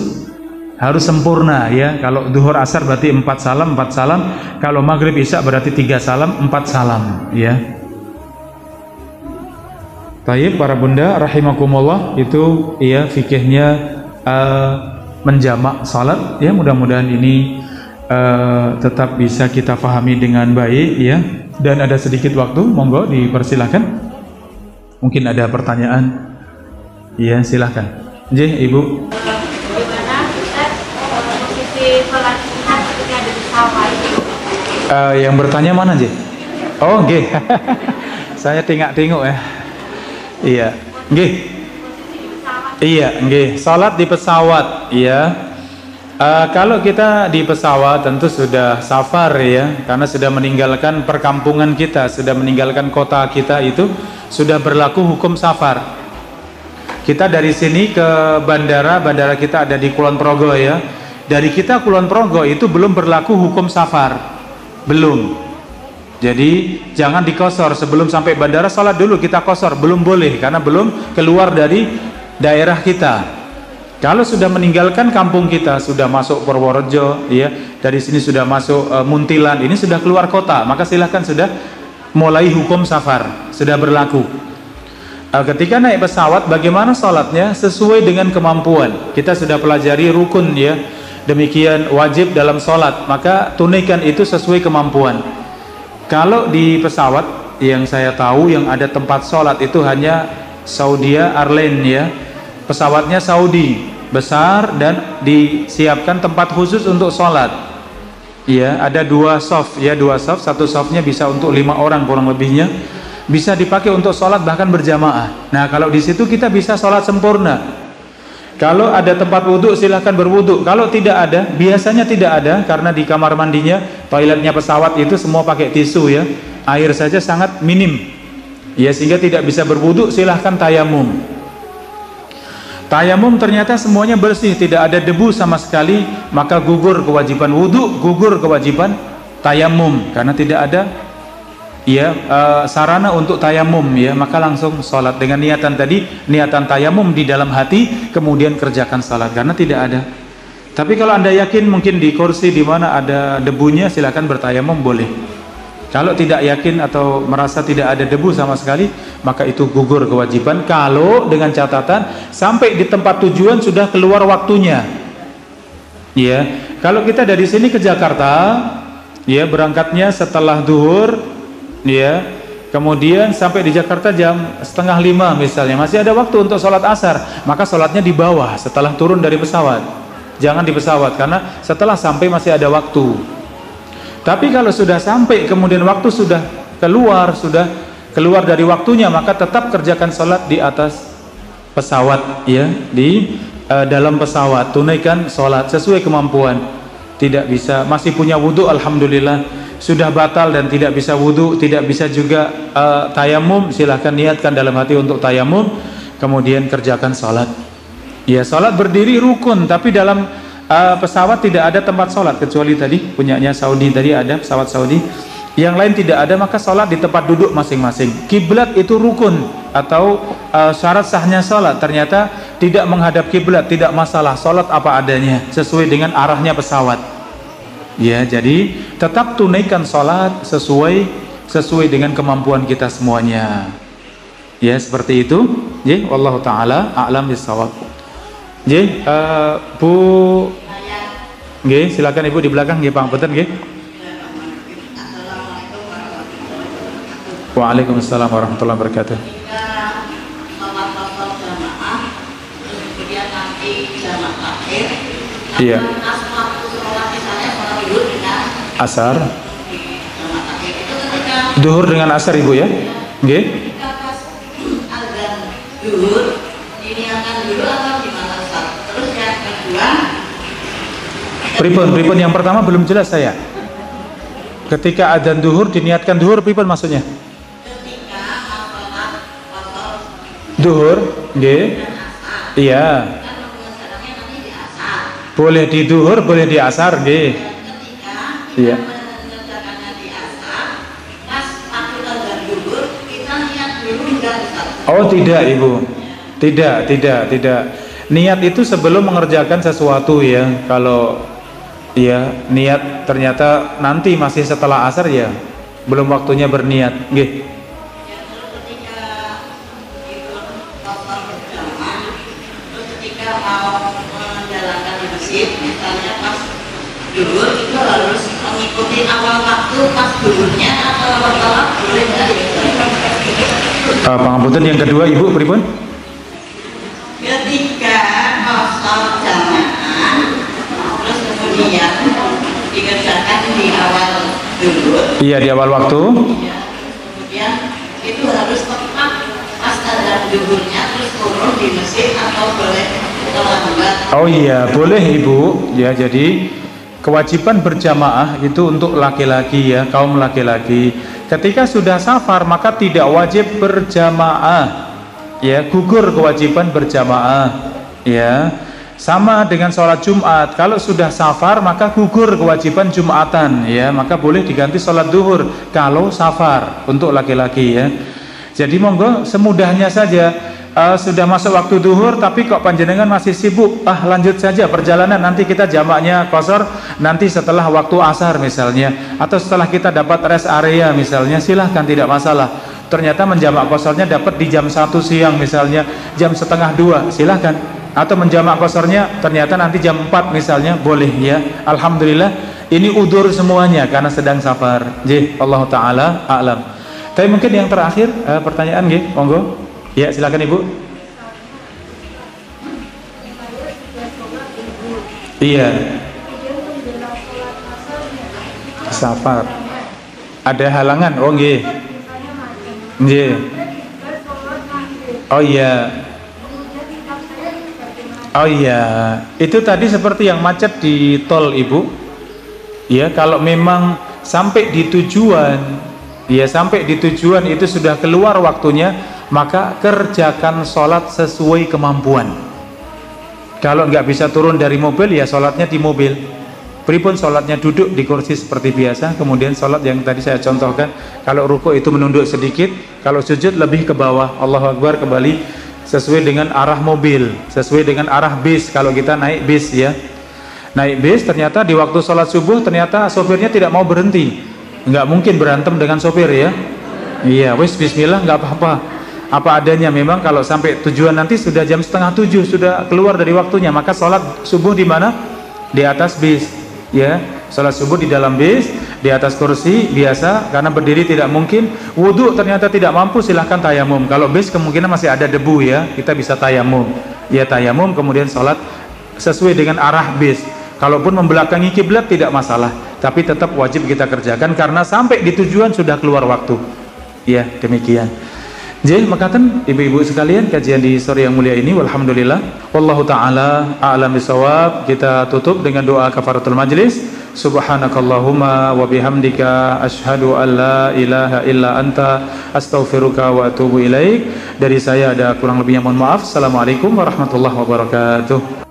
sempurna, ya. Kalau duhur asar berarti 4 salam, 4 salam. Kalau maghrib isya berarti 3 salam, 4 salam, ya. Baik para bunda rahimakumullah, itu ya fikihnya menjamak salat ya. Mudah-mudahan ini tetap bisa kita pahami dengan baik ya. Dan ada sedikit waktu, monggo dipersilahkan. Mungkin ada pertanyaan. Iya, silahkan. J, Ibu. Bagaimana Ustaz posisi sholat sunat ketika ada di pesawat? Yang bertanya mana, J? Oh, G. Saya tengok ya. Iya, G. Iya, G. Salat di pesawat, iya. Kalau kita di pesawat tentu sudah safar ya, karena sudah meninggalkan perkampungan kita, sudah meninggalkan kota kita, itu sudah berlaku hukum safar. Kita dari sini ke bandara kita ada di Kulon Progo ya. Dari kita Kulon Progo itu belum berlaku hukum safar, belum. Jadi jangan dikosor sebelum sampai bandara, salat dulu kita kosor, belum boleh karena belum keluar dari daerah kita. Kalau sudah meninggalkan kampung kita, sudah masuk Purworejo, ya, dari sini sudah masuk Muntilan, ini sudah keluar kota, maka silahkan sudah mulai hukum safar, sudah berlaku. Ketika naik pesawat, bagaimana sholatnya? Sesuai dengan kemampuan. Kita sudah pelajari rukun ya, demikian wajib dalam sholat, maka tunaikan itu sesuai kemampuan. Kalau di pesawat yang saya tahu yang ada tempat sholat itu hanya Saudi Airlines ya. Pesawatnya Saudi, besar dan disiapkan tempat khusus untuk sholat. Ya, ada dua soft, ya dua soft, satu softnya bisa untuk 5 orang kurang lebihnya, bisa dipakai untuk sholat bahkan berjamaah. Nah, kalau di situ kita bisa sholat sempurna. Kalau ada tempat wudhu silahkan berwudhu. Kalau tidak ada, biasanya tidak ada karena di kamar mandinya, toiletnya pesawat itu semua pakai tisu ya, air saja sangat minim. Ya, sehingga tidak bisa berwudhu, silahkan tayamum. Tayamum ternyata semuanya bersih, tidak ada debu sama sekali, maka gugur kewajiban wudhu, gugur kewajiban tayamum karena tidak ada ya sarana untuk tayamum ya, maka langsung sholat dengan niatan tadi, niatan tayamum di dalam hati, kemudian kerjakan sholat karena tidak ada. Tapi kalau Anda yakin mungkin di kursi di mana ada debunya, silakan bertayamum boleh. Kalau tidak yakin atau merasa tidak ada debu sama sekali, maka itu gugur kewajiban. Kalau dengan catatan sampai di tempat tujuan sudah keluar waktunya. Ya, kalau kita dari sini ke Jakarta, ya berangkatnya setelah duhur, ya, kemudian sampai di Jakarta jam 4:30 misalnya, masih ada waktu untuk sholat asar, maka sholatnya di bawah setelah turun dari pesawat. Jangan di pesawat karena setelah sampai masih ada waktu. Tapi kalau sudah sampai kemudian waktu sudah keluar dari waktunya, maka tetap kerjakan sholat di atas pesawat ya, di dalam pesawat, tunaikan sholat sesuai kemampuan. Tidak bisa, masih punya wudhu, alhamdulillah. Sudah batal dan tidak bisa wudhu, tidak bisa juga tayamum, silahkan niatkan dalam hati untuk tayamum, kemudian kerjakan sholat. Ya, sholat berdiri rukun, tapi dalam pesawat tidak ada tempat sholat kecuali tadi punyanya Saudi, tadi ada pesawat Saudi, yang lain tidak ada, maka sholat di tempat duduk masing-masing. Kiblat itu rukun atau syarat sahnya sholat, ternyata tidak menghadap kiblat, tidak masalah, sholat apa adanya sesuai dengan arahnya pesawat ya. Jadi tetap tunaikan sholat sesuai dengan kemampuan kita semuanya ya, seperti itu ya. Wallahu ta'ala a'lam bissawab. Nggih, Bu, nggih, silakan Ibu di belakang nggih, pangapunten nggih. Waalaikumsalam warahmatullahi wabarakatuh. Iya. Asar. Duhur dengan asar Ibu ya. Nggih. Duhur ini akan dulu atau gimana? Terus yang kedua, pripun yang pertama belum jelas saya. Ketika adzan duhur diniatkan duhur, pripun maksudnya? Ketika sholat duhur, nggih. Iya. Boleh di duhur, boleh di asar, nggih. Iya. Oh tidak Ibu, tidak. Niat itu sebelum mengerjakan sesuatu ya. Kalau ya niat ternyata nanti masih setelah asar ya, belum waktunya berniat. Nggih. kosong berjamaah, terus ketika mau menjalankan di masjid, misalnya pas duhur itu harus mengikuti awal waktu pas duhurnya atau awal waktu boleh nggak? Pangapunten yang kedua Ibu pripun? Ketika kosong jamaah, terus kemudian dikerjakan di awal duhur. Iya, di awal waktu. Ya, kemudian itu harus tepat pas azan duhurnya terus turun di masjid atau boleh terlambat? Oh iya, boleh Ibu. Ya, jadi kewajiban berjamaah itu untuk laki-laki ya, kaum laki-laki. Ketika sudah safar maka tidak wajib berjamaah. Ya, gugur kewajiban berjamaah. Ya. Sama dengan sholat Jumat, kalau sudah safar maka gugur kewajiban Jumatan ya, maka boleh diganti sholat duhur kalau safar untuk laki-laki ya. Jadi monggo semudahnya saja, sudah masuk waktu duhur tapi kok panjenengan masih sibuk, lanjut saja perjalanan, nanti kita jamaknya qashar nanti setelah waktu asar misalnya, atau setelah kita dapat rest area misalnya, silahkan, tidak masalah. Ternyata menjamak qasharnya dapat di jam 1 siang misalnya, jam setengah 2, silahkan. Atau menjamak qasharnya ternyata nanti jam 4 misalnya, boleh ya. Alhamdulillah ini udzur semuanya karena sedang safar. Allah taala a'lam. Tapi mungkin yang terakhir pertanyaan nggih, monggo. Ya, silakan Ibu. Iya. Safar. Ada halangan? Oh nggih. Nggih. Oh iya. Oh iya, itu tadi seperti yang macet di tol Ibu. Ya, kalau memang sampai di tujuan, ya sampai di tujuan itu sudah keluar waktunya, maka kerjakan sholat sesuai kemampuan. Kalau nggak bisa turun dari mobil, ya sholatnya di mobil. Pripun sholatnya duduk di kursi seperti biasa, kemudian sholat yang tadi saya contohkan, kalau ruku itu menunduk sedikit, kalau sujud lebih ke bawah, Allahu Akbar kembali sesuai dengan arah mobil, sesuai dengan arah bis. Kalau kita naik bis ya, naik bis ternyata di waktu sholat subuh ternyata sopirnya tidak mau berhenti, nggak mungkin berantem dengan sopir ya. Iya, wis bismillah, nggak apa-apa, apa adanya. Memang kalau sampai tujuan nanti sudah jam setengah 7, sudah keluar dari waktunya, maka sholat subuh di mana? Di atas bis ya, sholat subuh di dalam bis, di atas kursi biasa, karena berdiri tidak mungkin. Wudhu ternyata tidak mampu, silahkan tayamum. Kalau bis kemungkinan masih ada debu ya, kita bisa tayamum ya, tayamum kemudian sholat sesuai dengan arah bis. Kalaupun membelakangi kiblat tidak masalah, tapi tetap wajib kita kerjakan karena sampai di tujuan sudah keluar waktu ya. Demikian. Jadi makaten ibu-ibu sekalian, kajian di sore yang mulia ini walhamdulillah wallahu taala a'lam bisawab. Kita tutup dengan doa kafaratul majlis. Subhanakallahumma wa bihamdika asyhadu an la ilaha illa anta astaghfiruka wa atubu ilaik. Dari saya ada kurang lebihnya mohon maaf. Assalamualaikum warahmatullahi wabarakatuh.